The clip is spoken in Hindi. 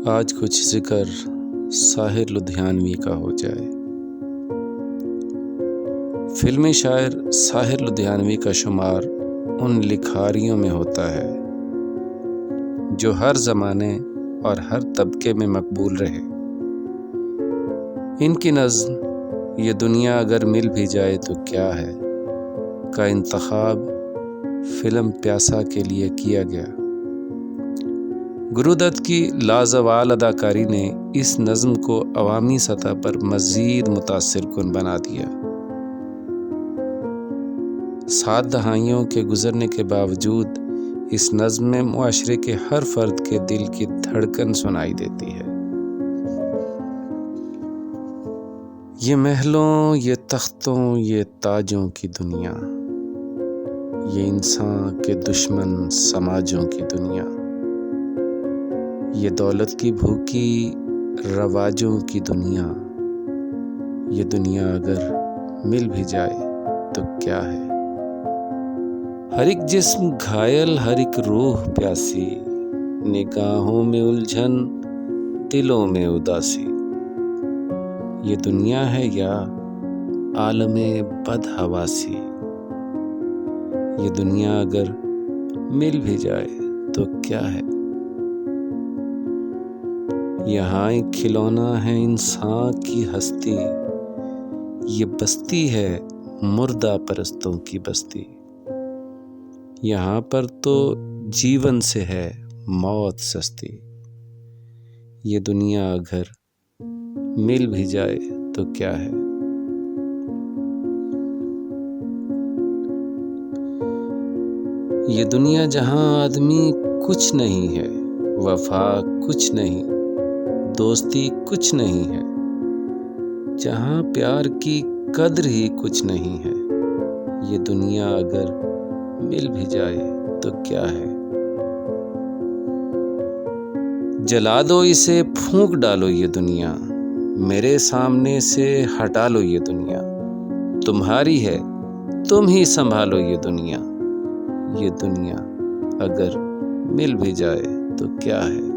आज कुछ जिक्र साहिर लुधियानवी का हो जाए। फिल्मी शायर साहिर लुधियानवी का शुमार उन लिखारियों में होता है जो हर ज़माने और हर तबके में मकबूल रहे। इनकी नज़्म ये दुनिया अगर मिल भी जाए तो क्या है का इंतखाब फिल्म प्यासा के लिए किया गया। गुरुदत्त की लाजवाल अदाकारी ने इस नज़्म को अवामी सतह पर मज़ीद मुतासिरकुन बना दिया। 7 दहाइयों के गुजरने के बावजूद इस नज़्म में मुआशरे के हर फर्द के दिल की धड़कन सुनाई देती है। ये महलों, ये तख्तों, ये ताजों की दुनिया, ये इंसान के दुश्मन समाजों की दुनिया, ये दौलत की भूखी रवाजों की दुनिया, ये दुनिया अगर मिल भी जाए तो क्या है। हर एक जिस्म घायल, हर एक रूह प्यासी, निगाहों में उलझन, दिलों में उदासी, ये दुनिया है या आलमे बदहवासी। ये दुनिया अगर मिल भी जाए तो क्या है। यहाँ एक खिलौना है इंसान की हस्ती, ये बस्ती है मुर्दा परस्तों की बस्ती। यहाँ पर तो जीवन से है मौत सस्ती। ये दुनिया अगर मिल भी जाए तो क्या है। ये दुनिया जहाँ आदमी कुछ नहीं है, वफा कुछ नहीं, दोस्ती कुछ नहीं है, जहाँ प्यार की कद्र ही कुछ नहीं है। ये दुनिया अगर मिल भी जाए तो क्या है। जला दो इसे, फूंक डालो ये दुनिया, मेरे सामने से हटा लो ये दुनिया। तुम्हारी है, तुम ही संभालो ये दुनिया। ये दुनिया अगर मिल भी जाए तो क्या है।